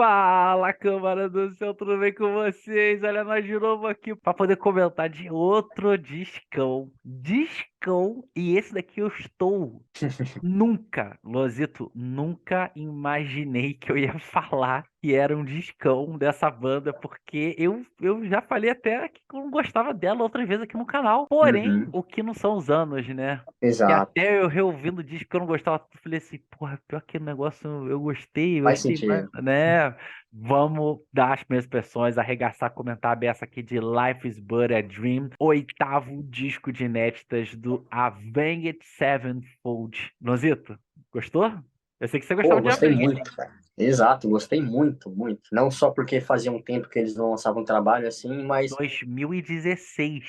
Fala, Câmara do Céu, tudo bem com vocês? Olha, nós de novo aqui para poder comentar de outro discão. Discão, e esse daqui eu estou. Nunca, Lozito, nunca imaginei que eu ia falar que era um discão dessa banda, porque eu já falei até que eu não gostava dela outras vezes aqui no canal. Porém, Uhum, o que não são os anos, né? Que exato. até eu reouvindo o disco que eu não gostava, eu falei assim, porra, pior que o negócio eu Faz gostei mais, sentido. né? Vamos dar as minhas expressões, arregaçar, comentar a beça aqui de Life is But a Dream, oitavo disco de inéditas do Avenged Sevenfold. Nozito, gostou? Eu sei que você Pô, gostava de gostei Avenged, hein? muito, cara. Exato, gostei muito, muito. Não só porque fazia um tempo que eles não lançavam trabalho assim, mas 2016.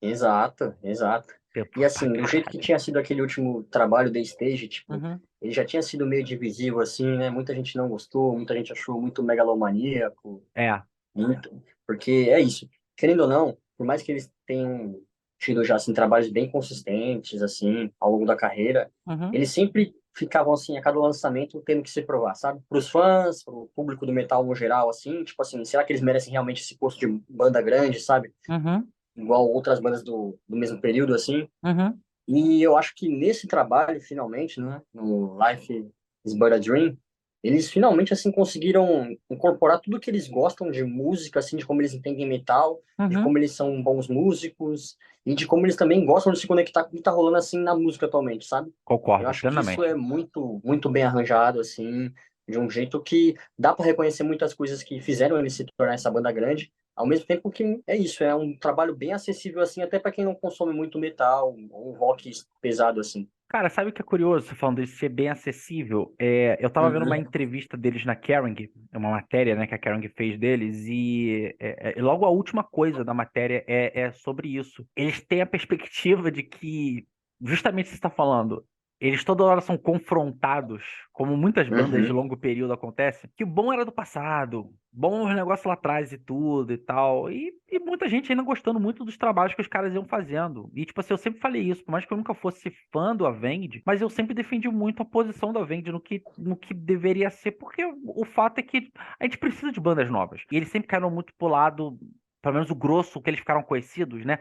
exato, exato. Tempo E pra assim, do jeito que caralho. tinha sido aquele último trabalho da Stage, tipo, Uhum, ele já tinha sido meio divisivo assim, né? Muita gente não gostou, muita gente achou muito megalomaníaco, é. muito, porque é isso. Querendo ou não, por mais que eles tenham tido já assim trabalhos bem consistentes assim ao longo da carreira, Uhum. eles sempre ficavam assim a cada lançamento tendo que se provar, sabe? Para os fãs, para o público do metal no geral, assim, tipo assim, será que eles merecem realmente esse posto de banda grande, sabe? Uhum. Igual outras bandas do mesmo período, assim. Uhum. E eu acho que nesse trabalho, finalmente, né, no Life is But a Dream, eles finalmente assim conseguiram incorporar tudo que eles gostam de música, assim, de como eles entendem metal, de Uhum. como eles são bons músicos e de como eles também gostam de se conectar com o que tá rolando assim na música atualmente, sabe? Eu Concordo acho que isso é plenamente. muito muito bem arranjado assim, de um jeito que dá para reconhecer muitas coisas que fizeram eles se tornar essa banda grande. Ao mesmo tempo que é isso, é um trabalho bem acessível assim, até para quem não consome muito metal ou rock pesado assim. Cara, sabe o que é curioso, você falando de ser bem acessível? Eu tava vendo uma Uhum, entrevista deles na Kerrang, uma matéria, né, que a Kerrang fez deles, e logo a última coisa da matéria é sobre isso. Eles têm a perspectiva de que, justamente você está falando, eles toda hora são confrontados, como muitas bandas de uhum, longo período acontecem, que o bom era do passado, bom os negócios lá atrás e tudo e tal, e muita gente ainda gostando muito dos trabalhos que os caras iam fazendo. E, tipo assim, eu sempre falei isso, por mais que eu nunca fosse fã do Avenged, mas eu sempre defendi muito a posição do Avenged no que deveria ser, porque o fato é que a gente precisa de bandas novas. E eles sempre caíram muito pro lado, pelo menos o grosso que eles ficaram conhecidos, né?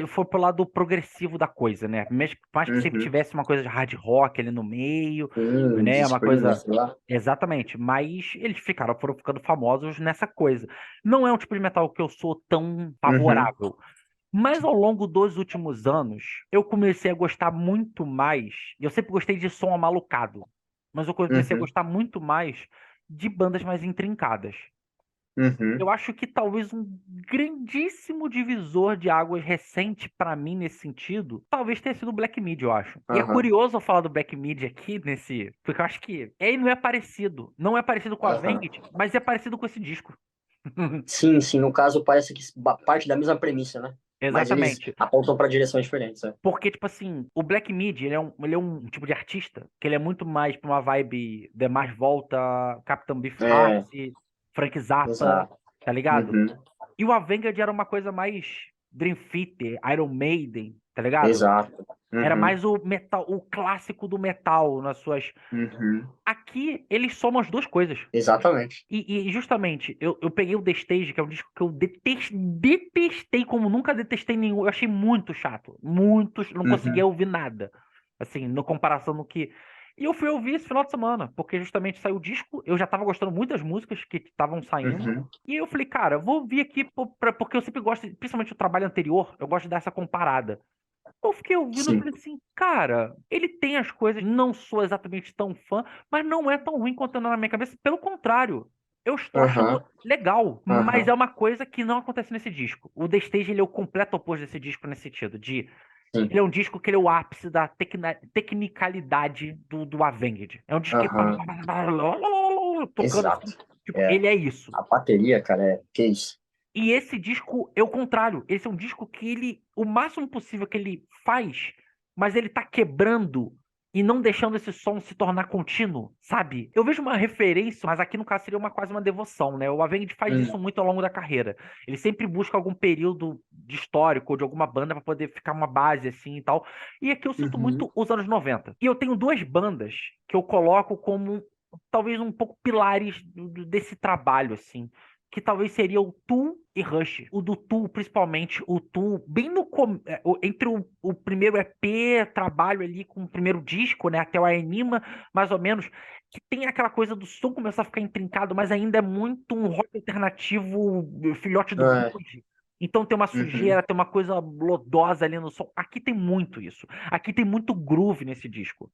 Foi pro lado progressivo da coisa, né? Mesmo por mais que sempre uhum. tivesse uma coisa de hard rock ali no meio, Sim, né? de Uma Screamers coisa. lá. Exatamente, mas eles foram ficando famosos nessa coisa. Não é um tipo de metal que eu sou tão Uhum, favorável. Mas ao longo dos últimos anos, eu comecei a gostar muito mais. E eu sempre gostei de som amalucado, mas eu comecei a uhum, gostar muito mais de bandas mais intrincadas. uhum, Eu acho que talvez um grandíssimo divisor de águas recente pra mim nesse sentido, talvez tenha sido o Black Midi, eu acho. E é aham, curioso eu falar do Black Midi aqui nesse, porque eu acho que ele não é parecido, não é parecido com a aham. Avenged, mas é parecido com esse disco. Sim, sim, no caso parece que parte da mesma premissa, né? Mas eles Exatamente. apontam para direções diferentes, né? Porque, tipo assim, o Black Midi, ele é um tipo de artista que ele é muito mais pra uma vibe The Mars Volta, Captain É, Beefheart, Frank Zappa, exato. tá ligado? Uhum, E o Avenged era uma coisa mais Dream Theater, Iron Maiden, tá ligado? exato. Era Uhum, mais o metal, o clássico do metal nas suas. uhum, Aqui eles somam as duas coisas. exatamente. E justamente, eu peguei o The Stage, que é um disco que eu detestei como nunca detestei nenhum. Eu achei muito chato. Muito, não conseguia Uhum, ouvir nada. Assim, no comparação no que. E eu fui ouvir esse final de semana, porque justamente saiu o disco, eu já tava gostando muito das músicas que estavam saindo. uhum, E aí eu falei, cara, eu vou ouvir aqui, porque eu sempre gosto, principalmente o trabalho anterior, eu gosto de dar essa comparada. Eu fiquei ouvindo e sim. falei assim, cara, ele tem as coisas, não sou exatamente tão fã, mas não é tão ruim quanto na minha cabeça. Pelo contrário, eu estou achando Aham, legal, mas é aham, uma coisa que não acontece nesse disco. O The Stage, ele é o completo oposto desse disco nesse sentido, de sim. ele é um disco que ele é o ápice da tecnicalidade do Avenged. É um disco que Aham, tocando assim, exato. tipo, É, ele é isso. a bateria, cara, que isso. E esse disco é o contrário. Esse é um disco que ele, o máximo possível que ele faz, mas ele tá quebrando e não deixando esse som se tornar contínuo, sabe? Eu vejo uma referência, mas aqui no caso seria quase uma devoção, né? O Avenged faz isso Hum, muito ao longo da carreira. Ele sempre busca algum período de histórico ou de alguma banda para poder ficar uma base assim e tal. E aqui eu sinto uhum, muito os anos 90. E eu tenho duas bandas que eu coloco como talvez um pouco pilares desse trabalho, assim. Que talvez seria o Tool e Rush. O do Tool, principalmente, o Tool, bem no entre o primeiro EP, trabalho ali com o primeiro disco, né? Até o Anima, mais ou menos, que tem aquela coisa do som começar a ficar intrincado, mas ainda é muito um rock alternativo, filhote do É. grunge. Então tem uma Uhum. sujeira, tem uma coisa lodosa ali no som. Aqui tem muito isso. Aqui tem muito groove nesse disco.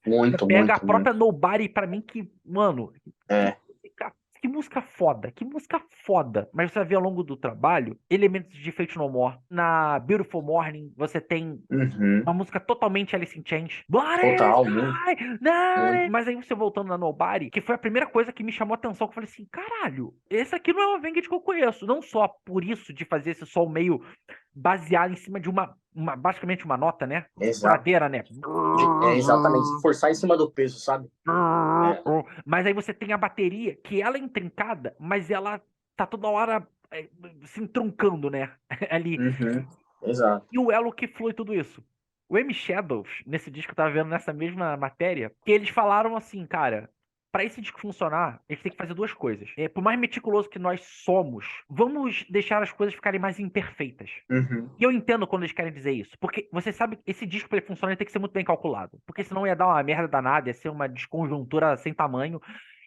Você Muito, pega a muito, própria muito. Nobody, pra mim, que, mano, que É. música, que música foda, que música foda. Mas você vai ver ao longo do trabalho elementos de Fate No More. Na Beautiful Morning, você tem Uhum. uma música totalmente Alice in Chains. Bloody Total, muito, Sky, muito. mas aí você voltando na Nobody, que foi a primeira coisa que me chamou a atenção, que eu falei assim, caralho, esse aqui não é o Avenged que eu conheço. Não só por isso de fazer esse som meio baseado em cima de basicamente uma nota, né? Exato. Furadeira, né? Exatamente. Forçar em cima do peso, sabe? É. Mas aí você tem a bateria, que ela é intrincada, mas ela tá toda hora se entroncando, né? Ali. Uhum. Exato. E o elo que flui tudo isso. O M Shadows, nesse disco que eu tava vendo nessa mesma matéria, que eles falaram assim, cara, pra esse disco funcionar, a gente tem que fazer duas coisas. Por mais meticuloso que nós somos, vamos deixar as coisas ficarem mais imperfeitas. Uhum. E eu entendo quando eles querem dizer isso. Porque você sabe que esse disco, pra ele funcionar, ele tem que ser muito bem calculado. Porque senão ia dar uma merda danada, ia ser uma desconjuntura sem tamanho.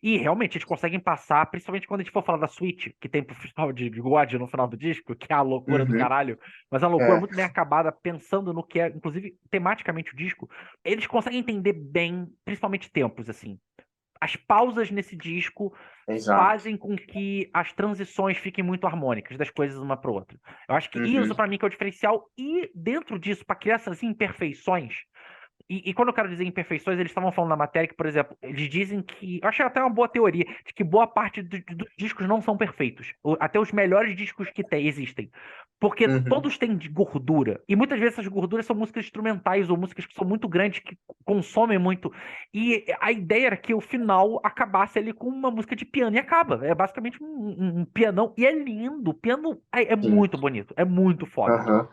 E realmente eles conseguem passar, principalmente quando a gente for falar da Switch, que tem pro final de God no final do disco, que é a loucura do Uhum. caralho, mas é uma loucura É. muito bem acabada, pensando no que é, inclusive, tematicamente o disco. Eles conseguem entender bem, principalmente tempos, assim. As pausas nesse disco Exato. fazem com que as transições fiquem muito harmônicas das coisas uma para outra. Eu acho que isso Uhum. para mim que é o diferencial e dentro disso para criar essas imperfeições. E quando eu quero dizer imperfeições, eles estavam falando na matéria que, por exemplo, eles dizem que. Eu achei até uma boa teoria, de que boa parte dos discos não são perfeitos. Até os melhores discos que existem. Porque Uhum. todos têm de gordura. E muitas vezes essas gorduras são músicas instrumentais ou músicas que são muito grandes, que consomem muito. E a ideia era que o final acabasse ali com uma música de piano. E acaba. É basicamente um pianão. E é lindo. O piano é Sim. muito bonito. É muito foda. Aham.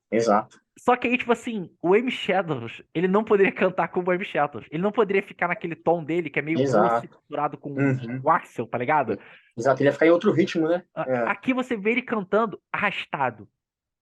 Exato. Só que aí, tipo assim, o Amy Shadows, ele não poderia cantar como o Amy Shadows. Ele não poderia ficar naquele tom dele, que é meio blues Exato. misturado com Uhum. o Axel, tá ligado? Exato. Ele ia ficar em outro ritmo, né? É. Aqui você vê ele cantando arrastado.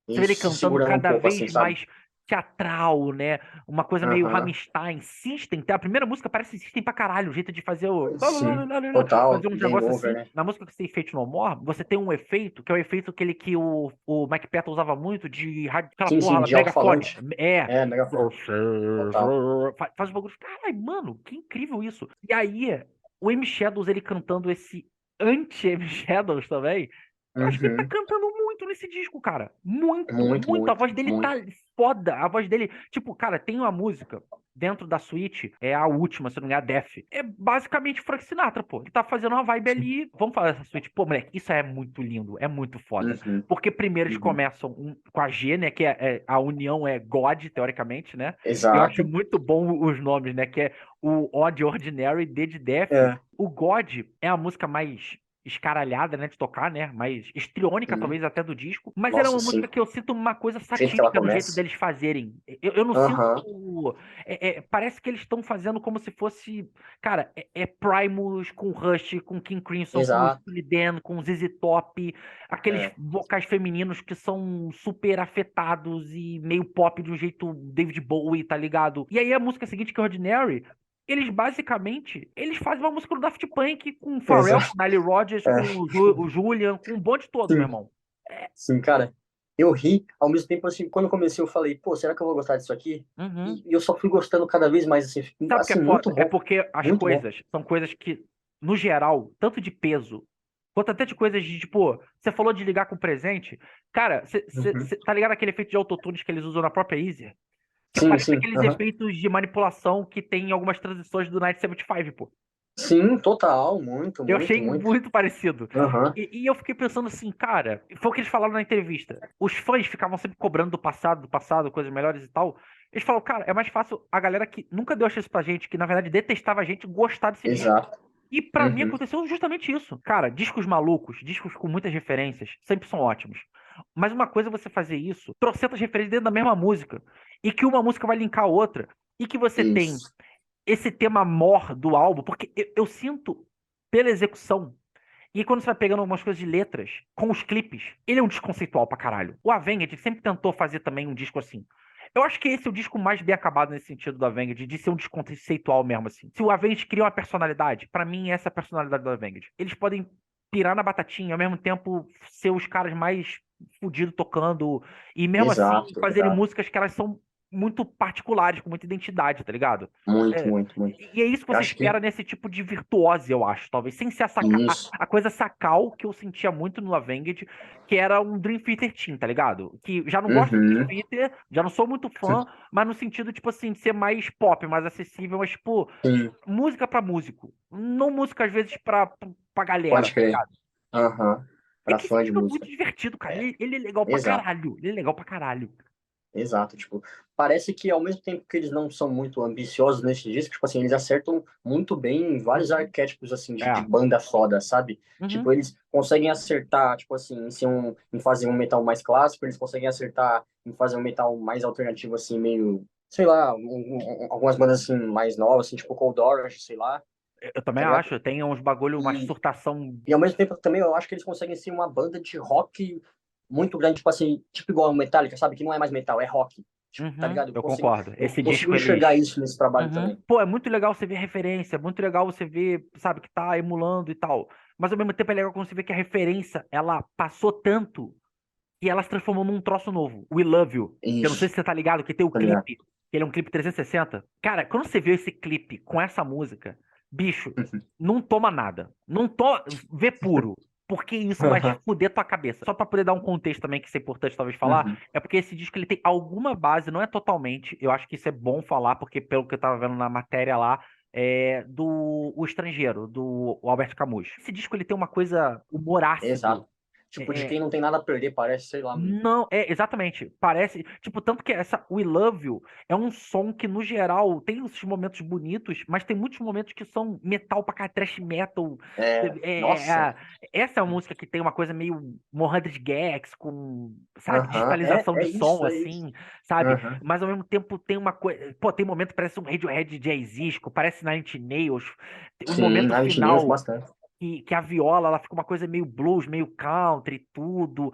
Você vê ele Isso, se cantando segurando um cada pouco assim, vez sabe? mais teatral, né? Uma coisa meio Aham. Rammstein, System. A primeira música parece System pra caralho, o jeito de fazer o... Sim. Total. Fazer uns Game negócios over, assim. né? Na música que você fez No More, você tem um efeito, que é o efeito que o Mike Patton usava muito, de aquela Sim, porra sim, lá, de megafone. alto-falante. É. É, megafone. Total. Faz os bagulhos. Caralho, mano, que incrível isso. E aí, o M Shadows, ele cantando esse anti-M Shadows também. Eu acho que ele tá Uhum. cantando muito nesse disco, cara. Muito, Muito, muito. A muito, voz dele tá muito. foda. A voz dele. Tipo, cara, tem uma música dentro da suíte, é a última, se não me engano, a Def. É basicamente Frank Sinatra, pô. Ele tá fazendo uma vibe ali. Vamos falar dessa suíte. Pô, moleque, isso é muito lindo. É muito foda. Uhum. Porque primeiro eles Uhum. começam com a G, né? Que a união é God, teoricamente, né? Eu acho Exato. muito bom os nomes, né? Que é o Odd Ordinary, D de Def. É. O God é a música mais escaralhada, né, de tocar, né, mais histriônica, Uhum. talvez até do disco, mas ela é Nossa, uma sim. música que eu sinto uma coisa O jeito que ela satírica no jeito começa. deles fazerem. Eu não sinto. Aham. Parece que eles estão fazendo como se fosse. Cara, Primus com Rush, com King Crimson, com Exato. Steely Dan, com ZZ Top, aqueles É. vocais femininos que são super afetados e meio pop de um jeito David Bowie, tá ligado? E aí a música seguinte, que é Ordinary. Eles basicamente, eles fazem uma música do Daft Punk com o Pharrell, com Exato. o Nile Rodgers, com É. o Julian, com um bonde todo, meu Sim. irmão. É, Sim, cara. Eu ri, ao mesmo tempo, assim, quando eu comecei, eu falei, pô, será que eu vou gostar disso aqui? uhum. E eu só fui gostando cada vez mais, assim, Sabe o que é assim, muito foda? É bom. porque as Muito bom. coisas são coisas que, no geral, tanto de peso, quanto até de coisas de, tipo, você falou de ligar com presente. Cara, Uhum. tá ligado aquele efeito de autotunes que eles usam na própria Easy? Que Sim, parece sim. aqueles Aham. efeitos de manipulação que tem em algumas transições do Night 75, pô. Sim, total. Muito, Eu muito, achei muito. muito parecido. Aham. E eu fiquei pensando assim, cara, foi o que eles falaram na entrevista. Os fãs ficavam sempre cobrando do passado, coisas melhores e tal. Eles falaram, cara, é mais fácil a galera que nunca deu a chance pra gente, que na verdade detestava a gente, gostar desse disco. Exato. E pra mim Uhum. aconteceu justamente isso. Cara, discos malucos, discos com muitas referências, sempre são ótimos. Mas uma coisa é você fazer isso, trocentas referências dentro da mesma música, e que uma música vai linkar a outra, e que você tem Isso. esse tema mor do álbum, porque eu sinto pela execução. E quando você vai pegando algumas coisas de letras, com os clipes, ele é um disco conceitual pra caralho. O Avenged sempre tentou fazer também um disco assim. Eu acho que esse é o disco mais bem acabado nesse sentido do Avenged, de ser um disco conceitual mesmo, assim. Se o Avenged cria uma personalidade, pra mim essa é a personalidade do Avenged. Eles podem pirar na batatinha, ao mesmo tempo ser os caras mais fudidos tocando, e mesmo assim Exato, fazerem exato. músicas que elas são muito particulares, com muita identidade, tá ligado? Muito, É, muito, muito. e é isso que Eu você acho que espera nesse tipo de virtuose, eu acho, talvez. Sem ser isso. a coisa sacal que eu sentia muito no Avenged, que era um Dream Theater Team, tá ligado? Que já não gosto do Dream Uhum. Theater, já não sou muito fã, mas no sentido, tipo assim, de ser mais pop, mais acessível, mas, tipo, Sim, música pra músico. Não música, às vezes, pra galera, pode tá crer. ligado? Aham. E Pra que esse fã de disco é muito música. divertido, cara. É, Ele é legal pra exato. caralho. Ele é legal pra caralho. Exato, tipo, parece que ao mesmo tempo que eles não são muito ambiciosos nesse disco, tipo assim, eles acertam muito bem em vários Uhum. arquétipos, assim, de É. banda foda, sabe? Tipo, Uhum. eles conseguem acertar, tipo assim, em fazer um metal mais clássico, eles conseguem acertar em fazer um metal mais alternativo, assim, meio, sei lá, algumas bandas, assim, mais novas, assim, tipo Cold Orange, sei lá, Eu também tá ligado? acho. Tem uns bagulho, uma E, surtação. e ao mesmo tempo também eu acho que eles conseguem ser uma banda de rock muito grande, tipo assim, tipo igual o Metallica, sabe? Que não é mais metal, é rock. Tipo, tá Uhum, ligado? eu concordo. Eu Esse consigo disco, eles. enxergar isso nesse trabalho Uhum. também. Pô, é muito legal você ver referência, é muito legal você ver, sabe, que tá emulando e tal. Mas ao mesmo tempo é legal quando você vê que a referência, ela passou tanto e ela se transformou num troço novo. We Love You. Que eu não sei Isso, se você tá ligado, que tem o tá ligado? clipe, que ele é um clipe 360. Cara, quando você vê esse clipe com essa música, bicho, não toma nada. Não to... Vê puro. Porque isso vai foder tua cabeça. Só pra poder dar um contexto também, que isso é importante talvez falar, Uhum. é porque esse disco ele tem alguma base, não é totalmente, eu acho que isso é bom falar, porque pelo que eu tava vendo na matéria lá, do O Estrangeiro, do Albert Camus. Esse disco ele tem uma coisa, humor ácido. Exato. Tipo, de é, é, quem não tem nada a perder, parece, sei lá, mano. não, exatamente. Parece, tipo, tanto que essa We Love You é um som que, no geral, tem esses momentos bonitos, mas tem muitos momentos que são metal pra cá, thrash metal. É, nossa. Essa é uma música que tem uma coisa meio Mohandas Gex, com, sabe, Aham, digitalização de é som, isso, é isso. assim, sabe? Aham. Mas ao mesmo tempo tem uma coisa. Pô, tem momento que parece um Radiohead jazzístico, parece Nine Inch Nails. O Sim, momento Nine Inch Nails, final. bastante. Que a viola ela fica uma coisa meio blues, meio country, tudo.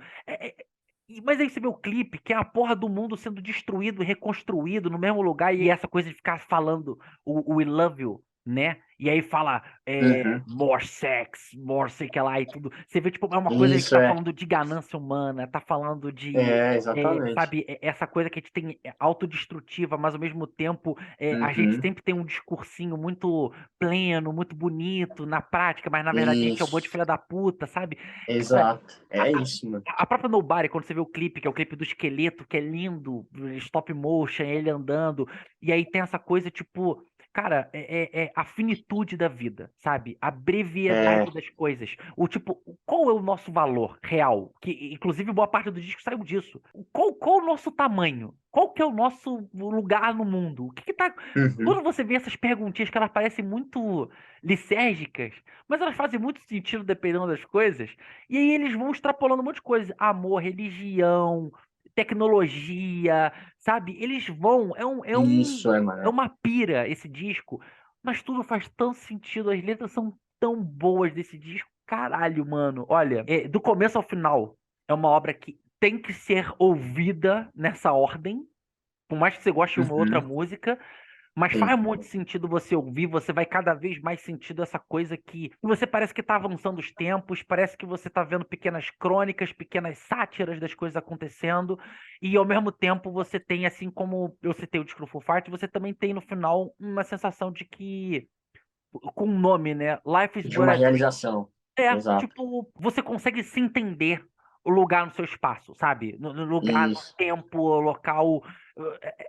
Mas aí você vê o clipe, que é a porra do mundo sendo destruído e reconstruído no mesmo lugar, e essa coisa de ficar falando o We Love You, né? E aí fala Uhum. more sex, more sei que lá e tudo. Você vê, tipo, é uma coisa que Isso tá é. falando de ganância humana, tá falando de, É, exatamente. sabe, essa coisa que a gente tem autodestrutiva, mas ao mesmo tempo a gente Uhum. sempre tem um discursinho muito pleno, muito bonito na prática, mas na verdade a gente é um monte de Isso. filha da puta, sabe? Cara, Exato. a, É a- isso, mano. a própria Nobody, quando você vê o clipe, que é o clipe do esqueleto, que é lindo, stop motion, ele andando, e aí tem essa coisa, tipo, cara, é a finitude da vida, sabe? A É. brevidade das coisas. O tipo, qual é o nosso valor real? Que, inclusive, boa parte do disco saiu disso. Qual o nosso tamanho? Qual que é o nosso lugar no mundo? O que que tá... Uhum. Quando você vê essas perguntinhas que elas parecem muito lisérgicas, mas elas fazem muito sentido dependendo das coisas, e aí eles vão extrapolando um monte de coisa. Amor, religião, tecnologia, sabe? Eles vão. Isso, é, É mano. uma pira esse disco, mas tudo faz tanto sentido. As letras são tão boas desse disco. Caralho, mano. Olha, do começo ao final, é uma obra que tem que ser ouvida nessa ordem. Por mais que você goste de uma outra Uhum. música, mas faz Sim. muito sentido você ouvir, você vai cada vez mais sentindo essa coisa que você parece que está avançando os tempos, parece que você está vendo pequenas crônicas, pequenas sátiras das coisas acontecendo, e ao mesmo tempo você tem, assim como eu citei o disco do Foo Fighters, você também tem no final uma sensação de que, com o nome, né? Life is De but uma a Dream. realização. Exato. Tipo, você consegue se entender o lugar no seu espaço, sabe? No lugar, no Isso. tempo, local.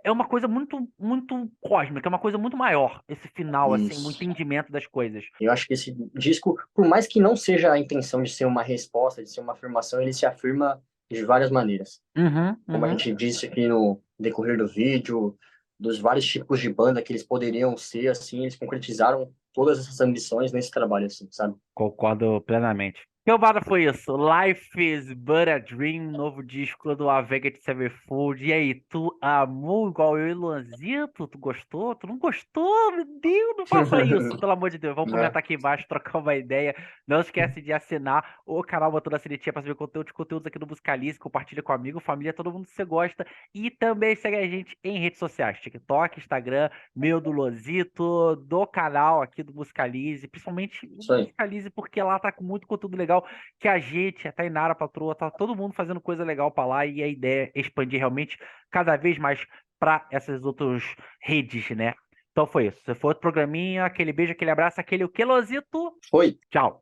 É uma coisa muito, muito cósmica, é uma coisa muito maior, esse final, assim, o Isso. entendimento das coisas. Eu acho que esse disco, por mais que não seja a intenção de ser uma resposta, de ser uma afirmação, ele se afirma de várias maneiras. Uhum, Como a uhum. gente disse aqui no decorrer do vídeo, dos vários tipos de banda que eles poderiam ser, assim, eles concretizaram todas essas ambições nesse trabalho, assim, sabe? Concordo plenamente. Cambada foi isso. Life is but a Dream, novo disco do Avenged Sevenfold. E aí, tu amou igual eu e Luanzito? Tu gostou? Tu não gostou? Meu Deus, não faça isso, pelo amor de Deus. Vamos Né? comentar aqui embaixo, trocar uma ideia. Não esquece de assinar o canal Botando a Sinetinha pra saber conteúdos aqui do Musicalize. Compartilha com amigo, família, todo mundo que você gosta. E também segue a gente em redes sociais: TikTok, Instagram, meu do Luanzito, do canal aqui do Musicalize, principalmente o Isso aí. Musicalize, porque lá tá com muito conteúdo legal que a gente, a Tainara, a patroa, tá todo mundo fazendo coisa legal pra lá e a ideia é expandir realmente cada vez mais pra essas outras redes, né? Então foi isso. Se for outro programinha, aquele beijo, aquele abraço, aquele o quelozito. Foi. Tchau.